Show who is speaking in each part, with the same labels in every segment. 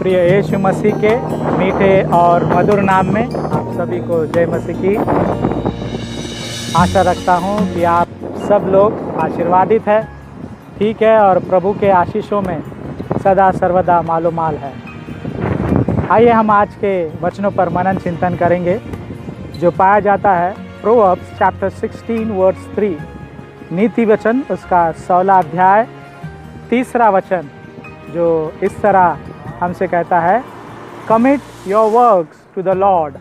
Speaker 1: प्रिय यीशु मसीह के मीठे और मधुर नाम में आप सभी को जय मसीह की। आशा रखता हूँ कि आप सब लोग आशीर्वादित है, ठीक है, और प्रभु के आशीषों में सदा सर्वदा मालोमाल है। आइए हम आज के वचनों पर मनन चिंतन करेंगे जो पाया जाता है प्रोवर्ब्स चैप्टर 16 वर्स 3, नीति वचन उसका 16 अध्याय 3रा वचन, जो इस तरह हमसे कहता है, commit your works to the Lord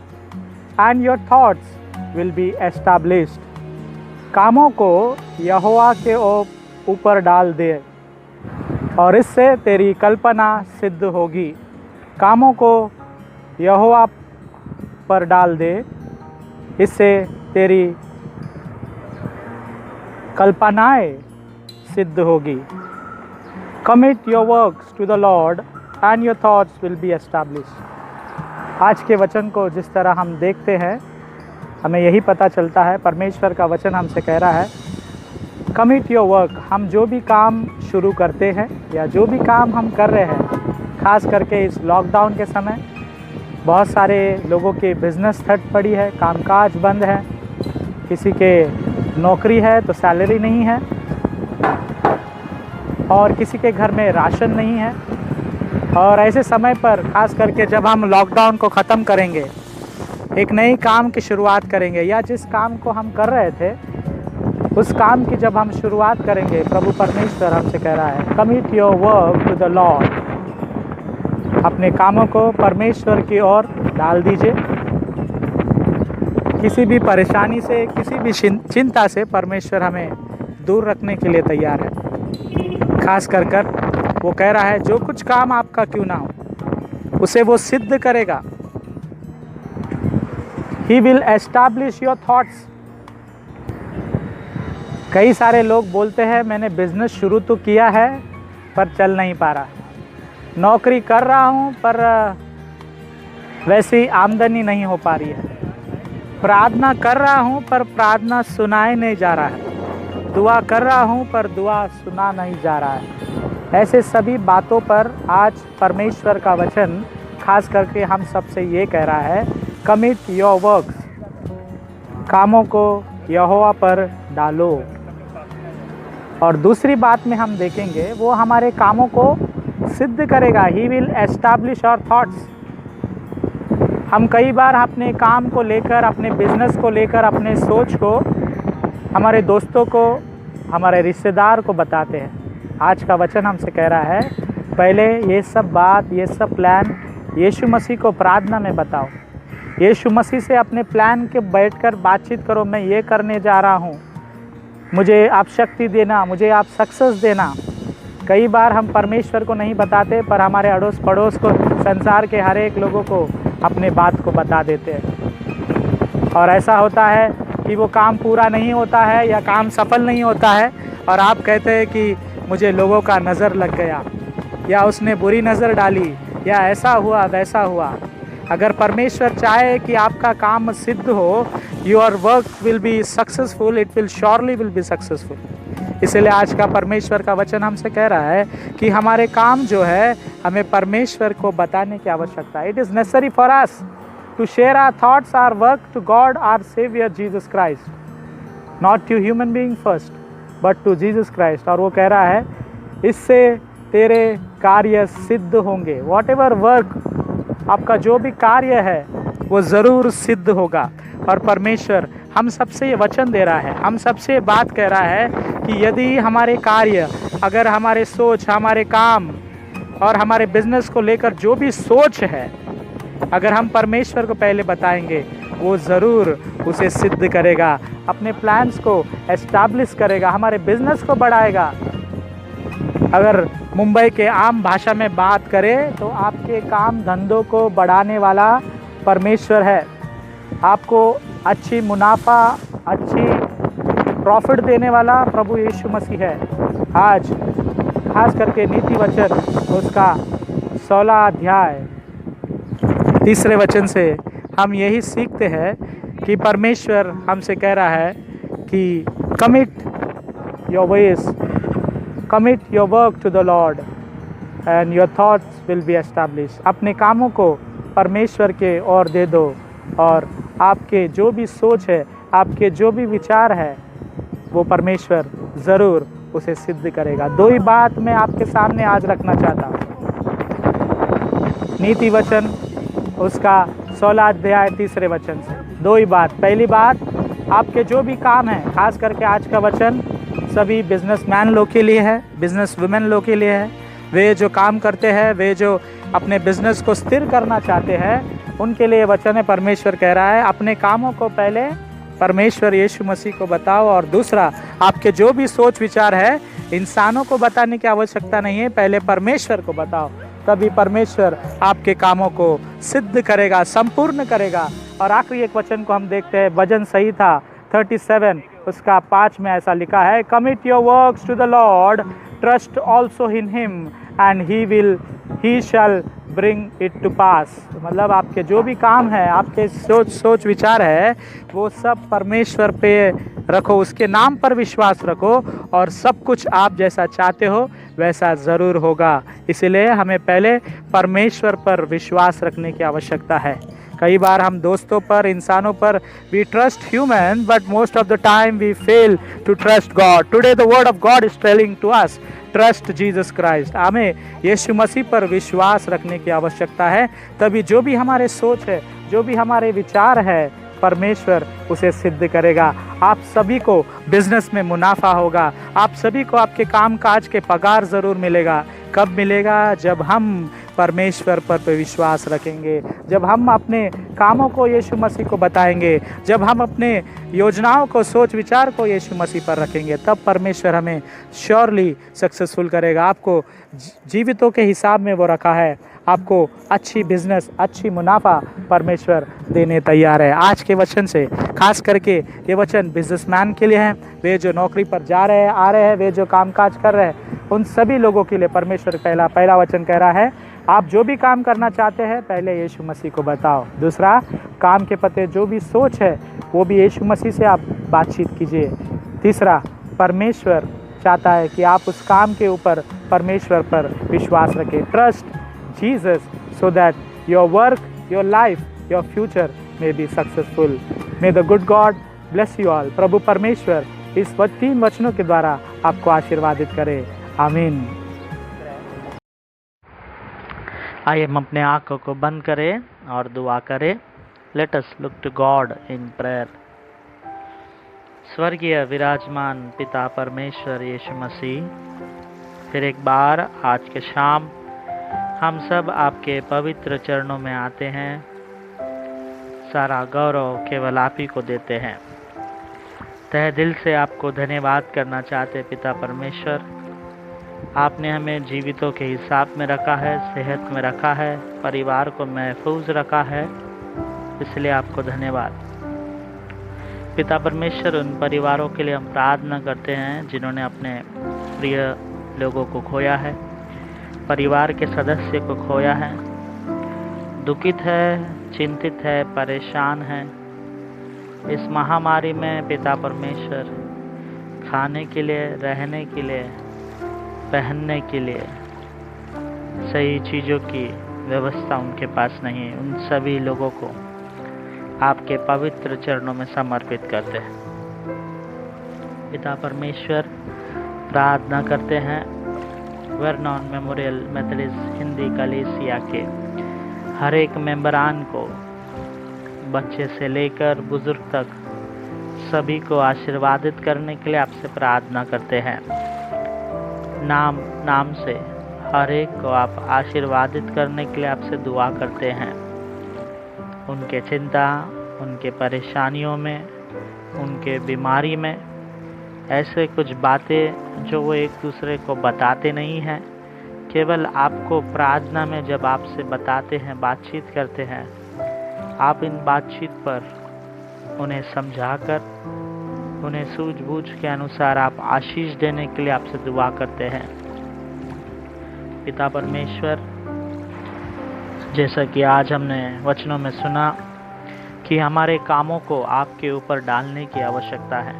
Speaker 1: and your thoughts will be established. कामों को यहोवा के ऊपर डाल दे और इससे तेरी कल्पना सिद्ध होगी। कामों को यहोवा पर डाल दे, इससे तेरी कल्पनाएं सिद्ध होगी। Commit your works to the Lord and your thoughts will be established। आज के वचन को जिस तरह हम देखते हैं, हमें यही पता चलता है, परमेश्वर का वचन हमसे कह रहा है, Commit your work। हम जो भी काम शुरू करते हैं या जो भी काम हम कर रहे हैं, खास करके इस लॉकडाउन के समय बहुत सारे लोगों के बिजनेस ठप पड़ी है, कामकाज बंद है, किसी के नौकरी है तो सैलरी नहीं है, और किसी के घर में राशन नहीं है। और ऐसे समय पर खास करके जब हम लॉकडाउन को ख़त्म करेंगे, एक नई काम की शुरुआत करेंगे, या जिस काम को हम कर रहे थे उस काम की जब हम शुरुआत करेंगे, प्रभु परमेश्वर हमसे कह रहा है, commit your work to the Lord. अपने कामों को परमेश्वर की ओर डाल दीजिए। किसी भी परेशानी से, किसी भी चिंता से परमेश्वर हमें दूर रखने के लिए तैयार है। खास कर वो कह रहा है, जो कुछ काम आपका क्यों ना हो उसे वो सिद्ध करेगा। He will establish your thoughts। कई सारे लोग बोलते हैं, मैंने बिजनेस शुरू तो किया है पर चल नहीं पा रहा, नौकरी कर रहा हूँ पर वैसी आमदनी नहीं हो पा रही है, प्रार्थना कर रहा हूँ पर प्रार्थना सुनाए नहीं जा रहा है, दुआ कर रहा हूँ पर दुआ सुना नहीं जा रहा है। ऐसे सभी बातों पर आज परमेश्वर का वचन खास करके हम सबसे ये कह रहा है, कमिट योर वर्क्स। कामों को यहोवा पर डालो। और दूसरी बात में हम देखेंगे, वो हमारे कामों को सिद्ध करेगा। He will establish our thoughts. हम कई बार अपने काम को लेकर, अपने बिजनेस को लेकर, अपने सोच को हमारे दोस्तों को, हमारे रिश्तेदार को बताते हैं। आज का वचन हमसे कह रहा है, पहले ये सब बात, ये सब प्लान यीशु मसीह को प्रार्थना में बताओ। यीशु मसीह से अपने प्लान के बैठकर बातचीत करो, मैं ये करने जा रहा हूँ, मुझे आप शक्ति देना, मुझे आप सक्सेस देना। कई बार हम परमेश्वर को नहीं बताते, पर हमारे अड़ोस पड़ोस को, संसार के हर एक लोगों को अपने बात को बता देते हैं। और ऐसा होता है कि वो काम पूरा नहीं होता है या काम सफल नहीं होता है, और आप कहते हैं कि मुझे लोगों का नज़र लग गया, या उसने बुरी नज़र डाली, या ऐसा हुआ वैसा हुआ। अगर परमेश्वर चाहे कि आपका काम सिद्ध हो, your work will be successful, it will surely will be successful. इसलिए आज का परमेश्वर का वचन हमसे कह रहा है कि हमारे काम जो है, हमें परमेश्वर को बताने की आवश्यकता है। It is necessary for us to share our thoughts, our work to God, our Savior Jesus Christ, not to human being first, but to Jesus Christ। और वो कह रहा है, इससे तेरे कार्य सिद्ध होंगे। Whatever work, आपका जो भी कार्य है वो ज़रूर सिद्ध होगा। और परमेश्वर हम सबसे ये वचन दे रहा है, हम सबसे बात कह रहा है कि यदि हमारे कार्य, अगर हमारे सोच, हमारे काम और हमारे बिजनेस को लेकर जो भी सोच है, अगर हम परमेश्वर को पहले बताएंगे, वो ज़रूर उसे सिद्ध करेगा, अपने प्लान्स को एस्टैब्लिश करेगा, हमारे बिजनेस को बढ़ाएगा। अगर मुंबई के आम भाषा में बात करें तो आपके काम धंधों को बढ़ाने वाला परमेश्वर है। आपको अच्छी मुनाफा, अच्छी प्रॉफिट देने वाला प्रभु यीशु मसीह है। आज खास करके नीति वचन उसका 16 अध्याय 3रे वचन से हम यही सीखते हैं कि परमेश्वर हमसे कह रहा है कि commit your ways, commit your work to the Lord and your thoughts will be establish. अपने कामों को परमेश्वर के ओर दे दो और आपके जो भी सोच है, आपके जो भी विचार है, वो परमेश्वर ज़रूर उसे सिद्ध करेगा। दो ही बात मैं आपके सामने आज रखना चाहता हूँ। नीति वचन उसका 16 अध्याय 3 वचन से दो ही बात। पहली बात, आपके जो भी काम है, खास करके आज का वचन सभी बिजनेसमैन लोग के लिए है, बिजनेस वुमेन लोग के लिए है। वे जो काम करते हैं, वे जो अपने बिजनेस को स्थिर करना चाहते हैं, उनके लिए वचन है। परमेश्वर कह रहा है अपने कामों को पहले परमेश्वर यीशु मसीह को बताओ, और दूसरा, आपके जो भी सोच विचार है इंसानों को बताने की आवश्यकता नहीं है, पहले परमेश्वर को बताओ, तभी परमेश्वर आपके कामों को सिद्ध करेगा, संपूर्ण करेगा। और आखिरी एक वचन को हम देखते हैं, वचन सही था 37 उसका 5 में ऐसा लिखा है, commit your works to the lord, trust also in him and he shall bring it to pass. मतलब आपके जो भी काम है, आपके सोच विचार है, वो सब परमेश्वर पे रखो, उसके नाम पर विश्वास रखो, और सब कुछ आप जैसा चाहते हो वैसा ज़रूर होगा। इसलिए हमें पहले परमेश्वर पर विश्वास रखने की आवश्यकता है। कई बार हम दोस्तों पर, इंसानों पर we trust human, but most of the time we fail to trust God. Today the word of God is telling to us, trust Jesus Christ. हमें यीशु मसीह पर विश्वास रखने की आवश्यकता है, तभी जो भी हमारे सोच है, जो भी हमारे विचार है, परमेश्वर उसे सिद्ध करेगा। आप सभी को बिजनेस में मुनाफा होगा, आप सभी को आपके काम काज के पगार ज़रूर मिलेगा। कब मिलेगा? जब हम परमेश्वर पर विश्वास रखेंगे, जब हम अपने कामों को यीशु मसीह को बताएंगे, जब हम अपने योजनाओं को, सोच विचार को यीशु मसीह पर रखेंगे, तब परमेश्वर हमें श्योरली सक्सेसफुल करेगा। आपको जीवितों के हिसाब में वो रखा है, आपको अच्छी बिजनेस, अच्छी मुनाफा परमेश्वर देने तैयार है। आज के वचन से खास करके ये वचन बिजनेसमैन के लिए है, वे जो नौकरी पर जा रहे हैं, आ रहे हैं, वे जो कामकाज कर रहे हैं, उन सभी लोगों के लिए परमेश्वर पहला वचन कह रहा है, आप जो भी काम करना चाहते हैं पहले यीशु मसीह को बताओ। दूसरा, काम के पते जो भी सोच है वो भी यीशु मसीह से आप बातचीत कीजिए। तीसरा, परमेश्वर चाहता है कि आप उस काम के ऊपर परमेश्वर पर विश्वास रखें। Trust Jesus so that your work, your life, your future may be successful. May the good God bless you all. प्रभु परमेश्वर इस 3 वचनों के द्वारा आपको आशीर्वादित करे। आमीन। आइए हम अपने आंखों को बंद करें और दुआ करें। Let us look to God in prayer. स्वर्गीय विराजमान पिता परमेश्वर यीशु मसीह, फिर एक बार आज के शाम हम सब आपके पवित्र चरणों में आते हैं। सारा गौरव केवल आप ही को देते हैं। तहे दिल से आपको धन्यवाद करना चाहते पिता परमेश्वर। आपने हमें जीवितों के हिसाब में रखा है, सेहत में रखा है, परिवार को महफूज रखा है, इसलिए आपको धन्यवाद। पिता परमेश्वर, उन परिवारों के लिए हम प्रार्थना करते हैं जिन्होंने अपने प्रिय लोगों को खोया है, परिवार के सदस्य को खोया है, दुखित है, चिंतित है, परेशान है। इस महामारी में पिता परमेश्वर खाने के लिए, रहने के लिए, पहनने के लिए सही चीज़ों की व्यवस्था उनके पास नहीं है। उन सभी लोगों को आपके पवित्र चरणों में समर्पित करते हैं। पिता परमेश्वर, प्रार्थना करते हैं वर्नॉन मेमोरियल मेथोडिस्ट हिंदी कलीसिया के हर एक मेंबरान को, बच्चे से लेकर बुजुर्ग तक सभी को आशीर्वादित करने के लिए आपसे प्रार्थना करते हैं। नाम नाम से हर एक को आप आशीर्वादित करने के लिए आपसे दुआ करते हैं। उनके चिंता, उनके परेशानियों में, उनके बीमारी में ऐसे कुछ बातें जो वो एक दूसरे को बताते नहीं हैं, केवल आपको प्रार्थना में जब आपसे बताते हैं, बातचीत करते हैं, आप इन बातचीत पर उन्हें समझाकर, उन्हें सूझबूझ के अनुसार आप आशीष देने के लिए आपसे दुआ करते हैं। पिता परमेश्वर, जैसा कि आज हमने वचनों में सुना कि हमारे कामों को आपके ऊपर डालने की आवश्यकता है,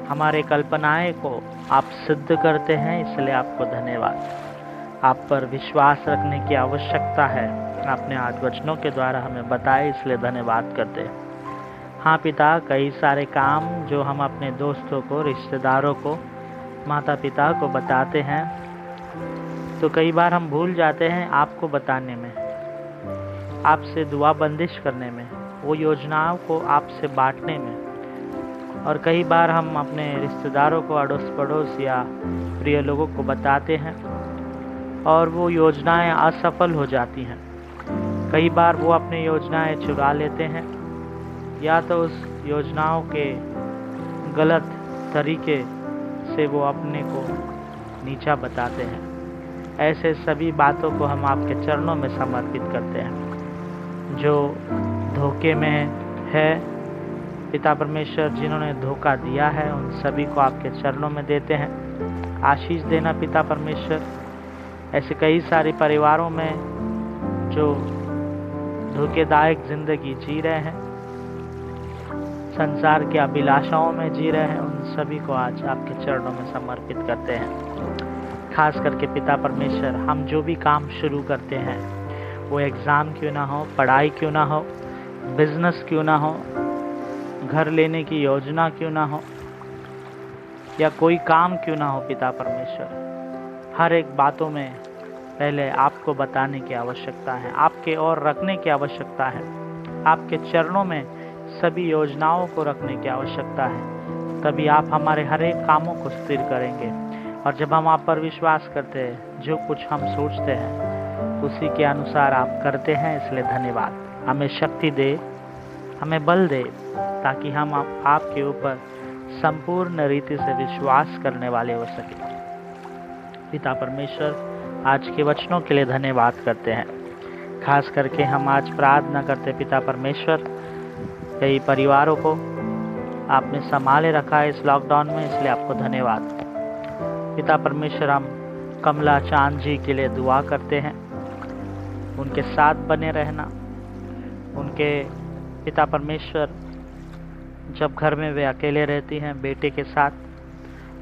Speaker 1: हमारे कल्पनाएं को आप सिद्ध करते हैं, इसलिए आपको धन्यवाद। आप पर विश्वास रखने की आवश्यकता है। आपने आज वचनों के द्वारा हमें बताए, इसलिए धन्यवाद करते हैं। हाँ पिता, कई सारे काम जो हम अपने दोस्तों को, रिश्तेदारों को, माता पिता को बताते हैं, तो कई बार हम भूल जाते हैं आपको बताने में, आपसे दुआ बंदिश करने में, वो योजनाओं को आपसे बांटने में। और कई बार हम अपने रिश्तेदारों को, अड़ोस पड़ोस या प्रिय लोगों को बताते हैं और वो योजनाएं असफल हो जाती हैं। कई बार वो अपनी योजनाएं चुरा लेते हैं या तो उस योजनाओं के गलत तरीके से वो अपने को नीचा बताते हैं। ऐसे सभी बातों को हम आपके चरणों में समर्पित करते हैं। जो धोखे में है पिता परमेश्वर, जिन्होंने धोखा दिया है, उन सभी को आपके चरणों में देते हैं। आशीष देना पिता परमेश्वर। ऐसे कई सारे परिवारों में जो धोखेदायक जिंदगी जी रहे हैं, संसार की अभिलाषाओं में जी रहे हैं, उन सभी को आज आपके चरणों में समर्पित करते हैं। खास करके पिता परमेश्वर, हम जो भी काम शुरू करते हैं, वो एग्ज़ाम क्यों ना हो, पढ़ाई क्यों ना हो, बिजनेस क्यों ना हो, घर लेने की योजना क्यों ना हो, या कोई काम क्यों ना हो, पिता परमेश्वर, हर एक बातों में पहले आपको बताने की आवश्यकता है, आपके और रखने की आवश्यकता है। आपके चरणों में सभी योजनाओं को रखने की आवश्यकता है, तभी आप हमारे हर एक कामों को स्थिर करेंगे। और जब हम आप पर विश्वास करते हैं, जो कुछ हम सोचते हैं उसी के अनुसार आप करते हैं, इसलिए धन्यवाद। हमें शक्ति दे, हमें बल दे, ताकि हम आपके ऊपर संपूर्ण रीति से विश्वास करने वाले हो सके। पिता परमेश्वर, आज के वचनों के लिए धन्यवाद करते हैं। खास करके हम आज प्रार्थना करते पिता परमेश्वर, कई परिवारों को आपने संभाले रखा है इस लॉकडाउन में, इसलिए आपको धन्यवाद। पिता परमेश्वर, हम कमला चांद जी के लिए दुआ करते हैं, उनके साथ बने रहना। उनके पिता परमेश्वर, जब घर में वे अकेले रहती हैं बेटे के साथ,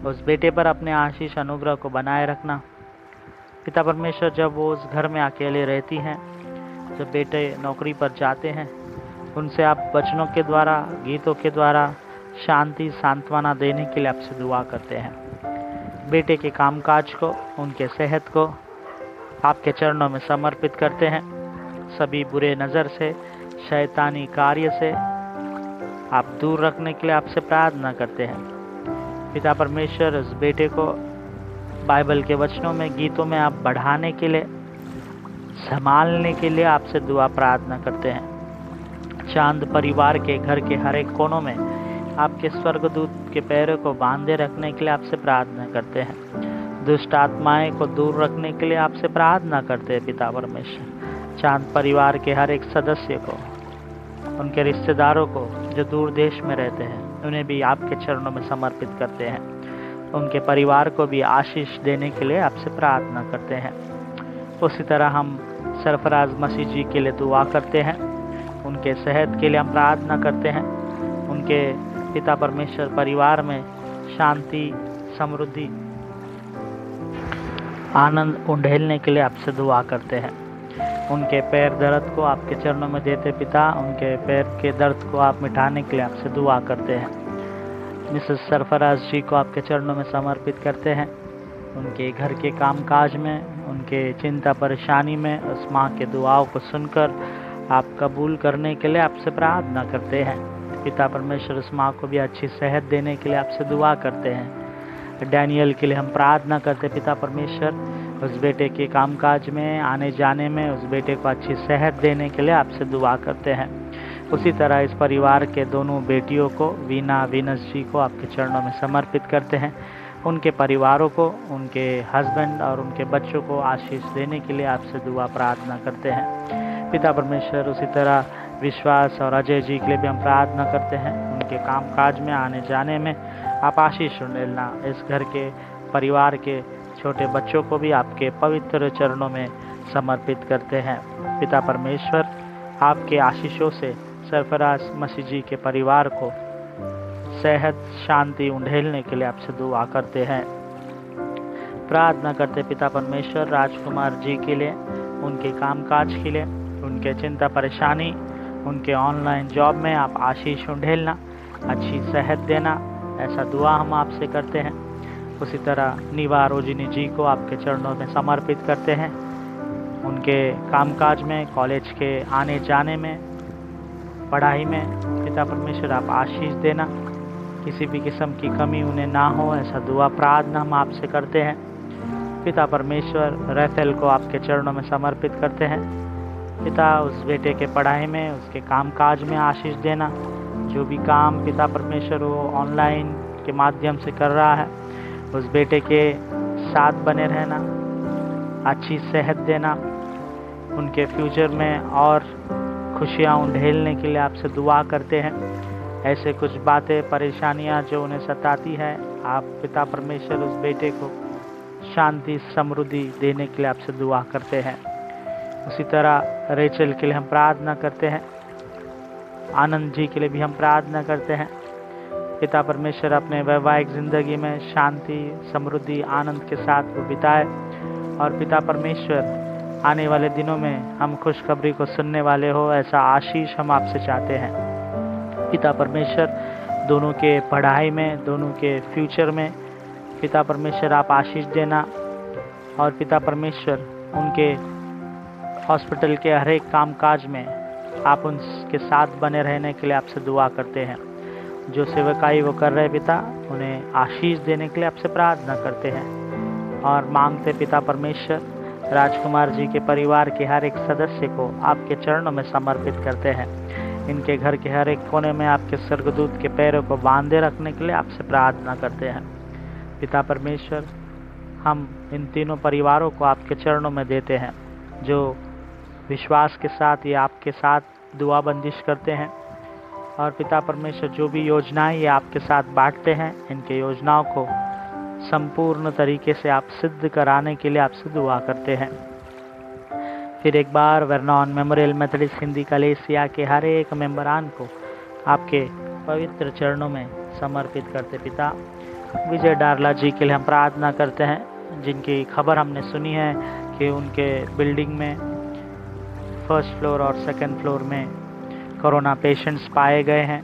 Speaker 1: उस बेटे पर अपने आशीष अनुग्रह को बनाए रखना। पिता परमेश्वर, जब वो उस घर में अकेले रहती हैं, जब बेटे नौकरी पर जाते हैं, उनसे आप वचनों के द्वारा, गीतों के द्वारा शांति, सांत्वना देने के लिए आपसे दुआ करते हैं। बेटे के कामकाज को, उनके सेहत को आपके चरणों में समर्पित करते हैं। सभी बुरे नज़र से, शैतानी कार्य से आप दूर रखने के लिए आपसे प्रार्थना करते हैं। पिता परमेश्वर, उस बेटे को बाइबल के वचनों में, गीतों में आप बढ़ाने के लिए, संभालने के लिए आपसे दुआ प्रार्थना करते हैं। चांद परिवार के घर के हर एक कोनों में आपके स्वर्गदूत के पैरों को बांधे रखने के लिए आपसे प्रार्थना करते हैं। दुष्ट आत्माएं को दूर रखने के लिए आपसे प्रार्थना करते हैं पिता परमेश्वर। चांद परिवार के हर एक सदस्य को, उनके रिश्तेदारों को जो दूर देश में रहते हैं, उन्हें भी आपके चरणों में समर्पित करते हैं। उनके परिवार को भी आशीष देने के लिए आपसे प्रार्थना करते हैं। उसी तरह हम सरफराज मसीह जी के लिए दुआ करते हैं, उनके सेहत के लिए हम प्रार्थना करते हैं। उनके पिता परमेश्वर परिवार में शांति, समृद्धि, आनंद उंडेलने के लिए आपसे दुआ करते हैं। उनके पैर दर्द को आपके चरणों में देते पिता, उनके पैर के दर्द को आप मिटाने के लिए आपसे दुआ करते हैं। मिसेस सरफराज जी को आपके चरणों में समर्पित करते हैं। उनके घर के कामकाज में, उनके चिंता परेशानी में उस माँ के दुआओं को सुनकर आप कबूल करने के लिए आपसे प्रार्थना करते हैं। पिता परमेश्वर, उस माँ को भी अच्छी सेहत देने के लिए आपसे दुआ करते हैं। डैनियल के लिए हम प्रार्थना करते पिता परमेश्वर, उस बेटे के कामकाज में, आने जाने में, उस बेटे को अच्छी सेहत देने के लिए आपसे दुआ करते हैं। उसी तरह इस परिवार के दोनों बेटियों को, वीना, वीनस जी को आपके चरणों में समर्पित करते हैं। उनके परिवारों को, उनके हस्बैंड और उनके बच्चों को आशीष देने के लिए आपसे दुआ प्रार्थना करते हैं। पिता परमेश्वर, उसी तरह विश्वास और अजय जी के लिए भी हम प्रार्थना करते हैं। उनके कामकाज में, आने जाने में आप आशीष उंडेलना। इस घर के परिवार के छोटे बच्चों को भी आपके पवित्र चरणों में समर्पित करते हैं। पिता परमेश्वर, आपके आशीषों से सरफराज मसीह जी के परिवार को सेहत, शांति उंडेलने के लिए आपसे दुआ करते हैं। प्रार्थना करते पिता परमेश्वर राजकुमार जी के लिए, उनके कामकाज के लिए, उनके चिंता परेशानी, उनके ऑनलाइन जॉब में आप आशीष उंडेलना, अच्छी सेहत देना, ऐसा दुआ हम आपसे करते हैं। उसी तरह नीवा रोजिनी जी को आपके चरणों में समर्पित करते हैं, उनके कामकाज में, कॉलेज के आने जाने में, पढ़ाई में पिता परमेश्वर आप आशीष देना, किसी भी किस्म की कमी उन्हें ना हो, ऐसा दुआ प्रार्थना हम आपसे करते हैं। पिता परमेश्वर रैफेल को आपके चरणों में समर्पित करते हैं। पिता उस बेटे के पढ़ाई में, उसके कामकाज में आशीष देना, जो भी काम पिता परमेश्वर वो ऑनलाइन के माध्यम से कर रहा है, उस बेटे के साथ बने रहना, अच्छी सेहत देना, उनके फ्यूचर में और खुशियाँ उंडेलने के लिए आपसे दुआ करते हैं। ऐसे कुछ बातें, परेशानियाँ जो उन्हें सताती है, आप पिता परमेश्वर उस बेटे को शांति समृद्धि देने के लिए आपसे दुआ करते हैं। उसी तरह रेचल के लिए हम प्रार्थना करते हैं, आनंद जी के लिए भी हम प्रार्थना करते हैं। पिता परमेश्वर अपने वैवाहिक ज़िंदगी में शांति समृद्धि आनंद के साथ वो बिताए, और पिता परमेश्वर आने वाले दिनों में हम खुशखबरी को सुनने वाले हो, ऐसा आशीष हम आपसे चाहते हैं। पिता परमेश्वर दोनों के पढ़ाई में, दोनों के फ्यूचर में पिता परमेश्वर आप आशीष देना, और पिता परमेश्वर उनके हॉस्पिटल के हर एक कामकाज में आप उनके साथ बने रहने के लिए आपसे दुआ करते हैं। जो सेवकाई वो कर रहे पिता, उन्हें आशीष देने के लिए आपसे प्रार्थना करते हैं और मांगते पिता परमेश्वर राजकुमार जी के परिवार के हर एक सदस्य को आपके चरणों में समर्पित करते हैं। इनके घर के हर एक कोने में आपके स्वर्गदूत के पैरों को बांधे रखने के लिए आपसे प्रार्थना करते हैं। पिता परमेश्वर हम इन तीनों परिवारों को आपके चरणों में देते हैं, जो विश्वास के साथ ये आपके साथ दुआ बंदिश करते हैं, और पिता परमेश्वर जो भी योजनाएं ये आपके साथ बांटते हैं, इनके योजनाओं को संपूर्ण तरीके से आप सिद्ध कराने के लिए आपसे दुआ करते हैं। फिर एक बार वर्नॉन मेमोरियल मेथोडिस्ट हिंदी कलीसिया के हर एक मेंबरान को आपके पवित्र चरणों में समर्पित करते पिता। विजय डारला जी के लिए हम प्रार्थना करते हैं, जिनकी खबर हमने सुनी है कि उनके बिल्डिंग में फर्स्ट फ्लोर और सेकंड फ्लोर में कोरोना पेशेंट्स पाए गए हैं।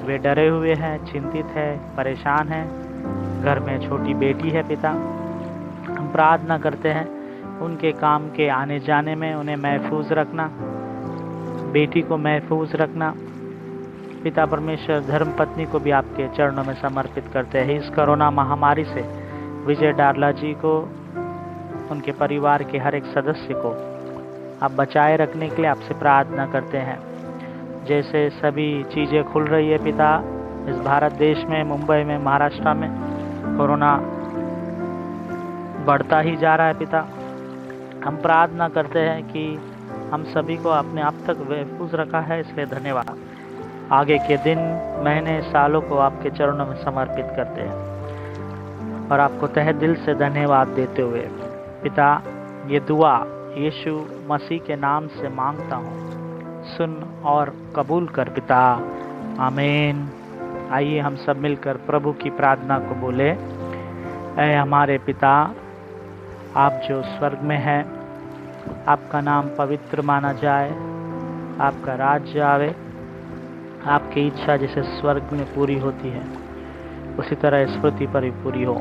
Speaker 1: वे डरे हुए हैं, चिंतित है, परेशान हैं। घर में छोटी बेटी है पिता, हम प्रार्थना करते हैं उनके काम के आने जाने में उन्हें महफूज रखना, बेटी को महफूज रखना। पिता परमेश्वर धर्मपत्नी को भी आपके चरणों में समर्पित करते हैं। इस कोरोना महामारी से विजय डारला जी को, उनके परिवार के हर एक सदस्य को आप बचाए रखने के लिए आपसे प्रार्थना करते हैं। जैसे सभी चीज़ें खुल रही है पिता, इस भारत देश में, मुंबई में, महाराष्ट्र में कोरोना बढ़ता ही जा रहा है पिता। हम प्रार्थना करते हैं कि हम सभी को अपने आप तक महफूज रखा है, इसलिए धन्यवाद। आगे के दिन, महीने, सालों को आपके चरणों में समर्पित करते हैं और आपको तहे दिल से धन्यवाद देते हुए पिता, ये दुआ यीशु मसीह के नाम से मांगता हूँ, सुन और कबूल कर पिता, आमीन। आइए हम सब मिलकर प्रभु की प्रार्थना को बोले। ऐ हमारे पिता, आप जो स्वर्ग में हैं, आपका नाम पवित्र माना जाए, आपका राज्य आवे, आपकी इच्छा जैसे स्वर्ग में पूरी होती है उसी तरह इस पृथ्वी पर भी पूरी हो।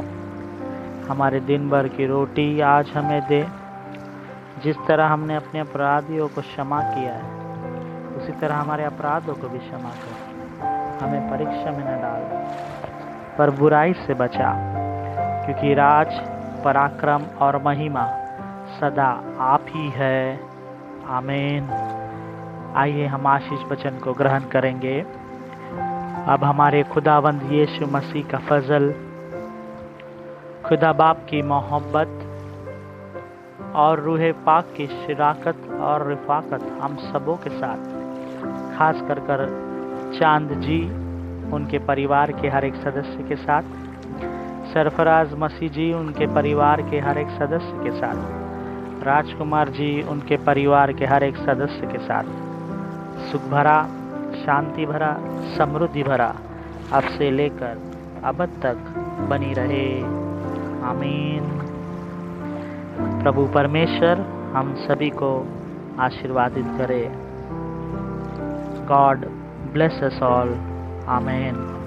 Speaker 1: हमारे दिन भर की रोटी आज हमें दे, जिस तरह हमने अपने अपराधियों को क्षमा किया है उसी तरह हमारे अपराधों को भी क्षमा कर, हमें परीक्षा में न डाल पर बुराई से बचा, क्योंकि राज, पराक्रम और महिमा सदा आप ही है, आमीन। आइए हम आशीष वचन को ग्रहण करेंगे। अब हमारे खुदावंद यीशु मसीह का फजल, खुदा बाप की मोहब्बत और रूह पाक की शराकत और रिफाकत हम सबों के साथ, खास कर चांद जी, उनके परिवार के हर एक सदस्य के साथ, सरफराज मसीह जी, उनके परिवार के हर एक सदस्य के साथ, राजकुमार जी, उनके परिवार के हर एक सदस्य के साथ, सुख भरा, शांति भरा, समृद्धि भरा अब से लेकर अब तक बनी रहे, आमीन। प्रभु परमेश्वर हम सभी को आशीर्वादित करे। God bless us all. आमेन।